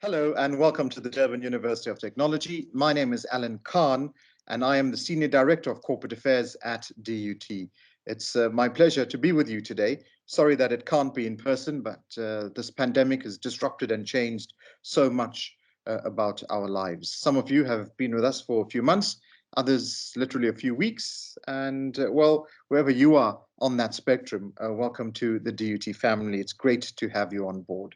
Hello and welcome to the Durban University of Technology. My name is Alan Khan and I am the Senior Director of Corporate Affairs at DUT. It's my pleasure to be with you today. Sorry that it can't be in person, but this pandemic has disrupted and changed so much about our lives. Some of you have been with us for a few months, others literally a few weeks. And well, wherever you are on that spectrum, welcome to the DUT family. It's great to have you on board.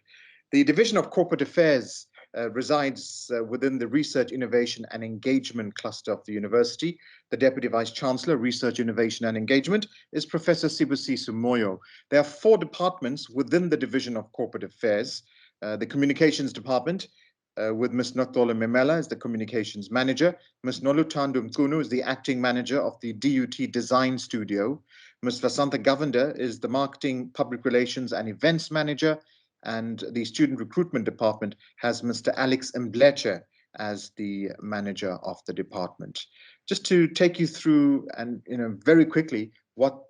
The Division of Corporate Affairs resides within the Research, Innovation and Engagement cluster of the university. The Deputy Vice Chancellor, Research, Innovation and Engagement is Professor Sibusiso Moyo. There are 4 departments within the Division of Corporate Affairs. The Communications Department, with Ms. Notolo Memela as the Communications Manager. Ms. Noluthando Mkunu is the Acting Manager of the DUT Design Studio. Ms. Vasantha Govender is the Marketing, Public Relations and Events Manager. And the Student Recruitment Department has Mr. Alex Mbleche as the manager of the department. Just to take you through and very quickly what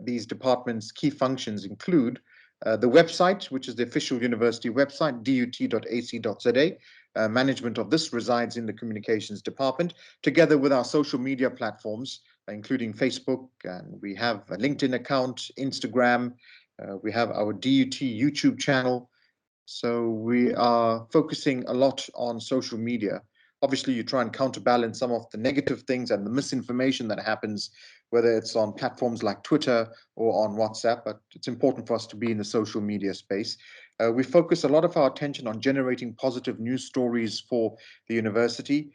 these departments' key functions include. The website, which is the official university website, dut.ac.za. Management of this resides in the communications department, together with our social media platforms, including Facebook, and we have a LinkedIn account, Instagram, we have our DUT YouTube channel. So we are focusing a lot on social media. Obviously, you try and counterbalance some of the negative things and the misinformation that happens, whether it's on platforms like Twitter or on WhatsApp, but it's important for us to be in the social media space. We focus a lot of our attention on generating positive news stories for the university.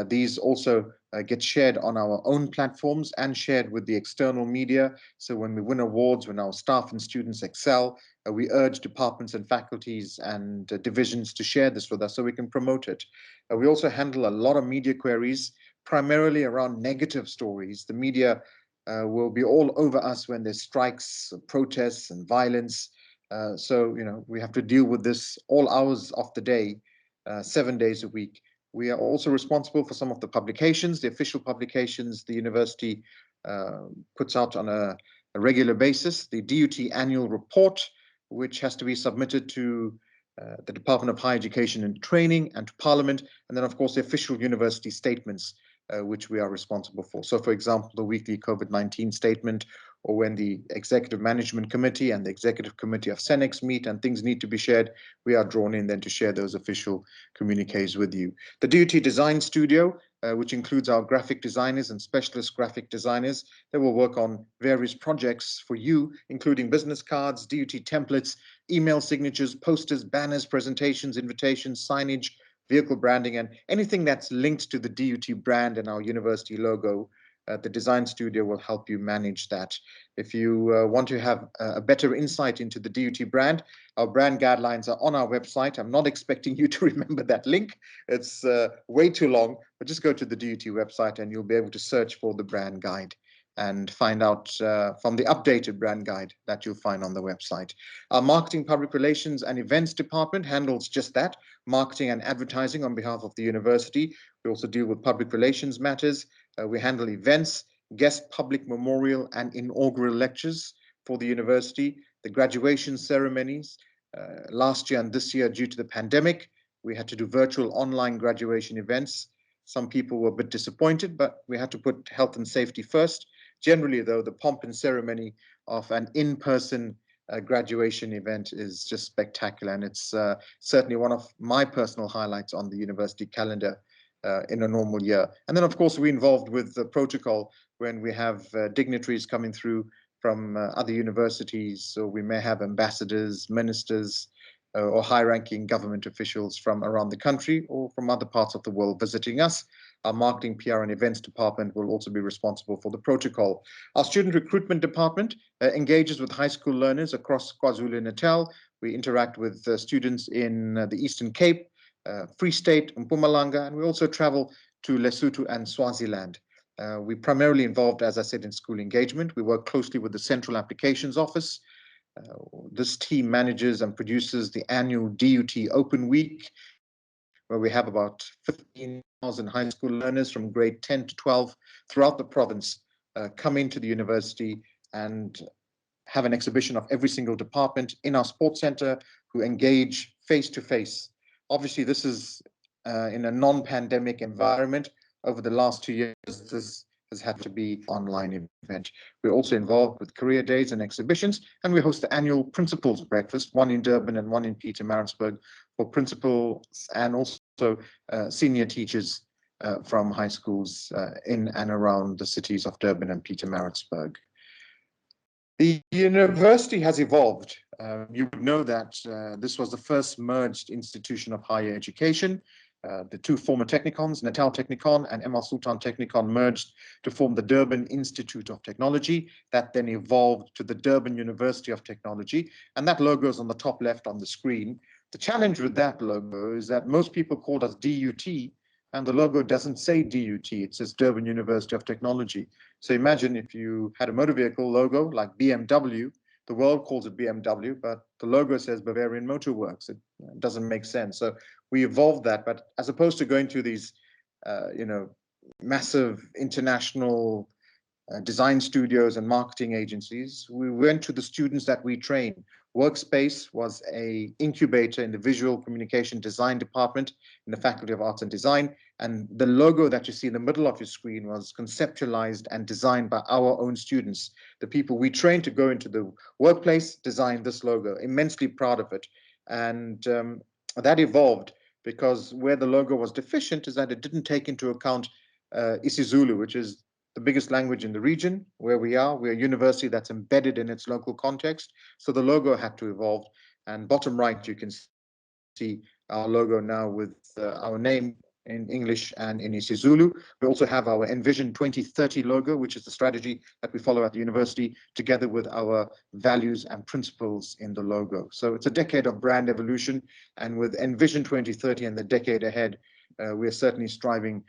These also get shared on our own platforms and shared with the external media. So when we win awards, when our staff and students excel, we urge departments and faculties and divisions to share this with us so we can promote it. We also handle a lot of media queries, primarily around negative stories. The media will be all over us when there's strikes, protests, and violence. So we have to deal with this all hours of the day, 7 days a week. We are also responsible for some of the publications, the official publications the university puts out on a regular basis. The DUT annual report, which has to be submitted to the Department of Higher Education and Training and to Parliament, and then of course the official university statements, which we are responsible for. So for example, the weekly COVID-19 statement, or when the Executive Management Committee and the Executive Committee of Senex meet and things need to be shared, we are drawn in then to share those official communiques with you. The DUT Design Studio, which includes our graphic designers and specialist graphic designers, they will work on various projects for you, including business cards, DUT templates, email signatures, posters, banners, presentations, invitations, signage, vehicle branding, and anything that's linked to the DUT brand and our university logo. The design studio will help you manage that. If you want to have a better insight into the DUT brand, our brand guidelines are on our website. I'm not expecting you to remember that link. It's way too long, but just go to the DUT website and you'll be able to search for the brand guide and find out from the updated brand guide that you'll find on the website. Our Marketing, Public Relations and Events Department handles just that, marketing and advertising on behalf of the university. We also deal with public relations matters. We handle events, guest public memorial and inaugural lectures for the university, the graduation ceremonies. Last year and this year, due to the pandemic, we had to do virtual online graduation events. Some people were a bit disappointed, but we had to put health and safety first. Generally, though, the pomp and ceremony of an in-person graduation event is just spectacular, and it's certainly one of my personal highlights on the university calendar in a normal year. And then, of course, we're involved with the protocol when we have dignitaries coming through from other universities. So we may have ambassadors, ministers, or high-ranking government officials from around the country or from other parts of the world visiting us. Our Marketing, PR and Events Department will also be responsible for the protocol. Our Student Recruitment Department engages with high school learners across KwaZulu-Natal. We interact with students in the Eastern Cape, Free State, Mpumalanga, and we also travel to Lesotho and Swaziland. We're primarily involved, as I said, in school engagement. We work closely with the Central Applications Office. This team manages and produces the annual DUT Open Week, where we have about 15,000 high school learners from grade 10 to 12 throughout the province come into the university and have an exhibition of every single department in our sports center who engage face to face Obviously, this is in a non-pandemic environment. Over the last 2 years, this has had to be online event. We're also involved with career days and exhibitions, and we host the annual Principals Breakfast, one in Durban and one in Pietermaritzburg, for principals and also senior teachers from high schools in and around the cities of Durban and Pietermaritzburg. The university has evolved. You would know that this was the first merged institution of higher education. The two former technicons, Natal Technikon and Emal Sultan Technikon, merged to form the Durban Institute of Technology. That then evolved to the Durban University of Technology. And that logo is on the top left on the screen. The challenge with that logo is that most people called us DUT, and the logo doesn't say DUT, it says Durban University of Technology. So imagine if you had a motor vehicle logo like BMW, the world calls it BMW, but the logo says Bavarian Motor Works. It doesn't make sense. So we evolved that, but as opposed to going to these, massive international design studios and marketing agencies, we went to the students that we train. Workspace was an incubator in the visual communication design department in the Faculty of Arts and Design. And the logo that you see in the middle of your screen was conceptualized and designed by our own students. The people we trained to go into the workplace designed this logo. Immensely proud of it. And that evolved because where the logo was deficient is that it didn't take into account isiZulu, which is the biggest language in the region where we are. We're a university that's embedded in its local context. So the logo had to evolve. And bottom right, you can see our logo now with our name in English and in isiZulu. We also have our Envision 2030 logo, which is the strategy that we follow at the university, together with our values and principles in the logo. So it's a decade of brand evolution. And with Envision 2030 and the decade ahead, we're certainly striving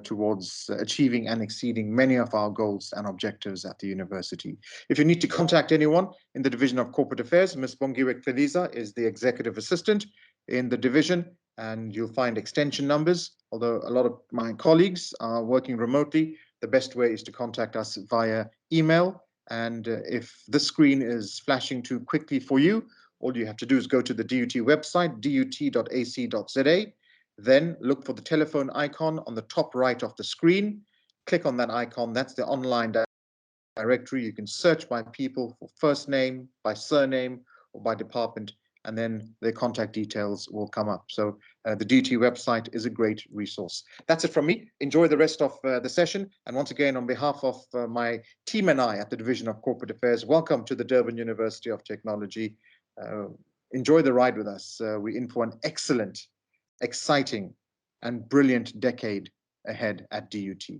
towards achieving and exceeding many of our goals and objectives at the university. If you need to contact anyone in the Division of Corporate Affairs, Ms. Bongiwe Keliza is the Executive Assistant in the division, and you'll find extension numbers. Although a lot of my colleagues are working remotely, the best way is to contact us via email. And if this screen is flashing too quickly for you, all you have to do is go to the DUT website, dut.ac.za. Then look for the telephone icon on the top right of the screen. Click on that icon. That's the online directory. You can search by people for first name, by surname, or by department, and then their contact details will come up. So the DT website is a great resource. That's it from me. Enjoy the rest of the session. And once again, on behalf of my team and I at the Division of Corporate Affairs, welcome to the Durban University of Technology. Enjoy the ride with us. We're in for an excellent, exciting, and brilliant decade ahead at DUT.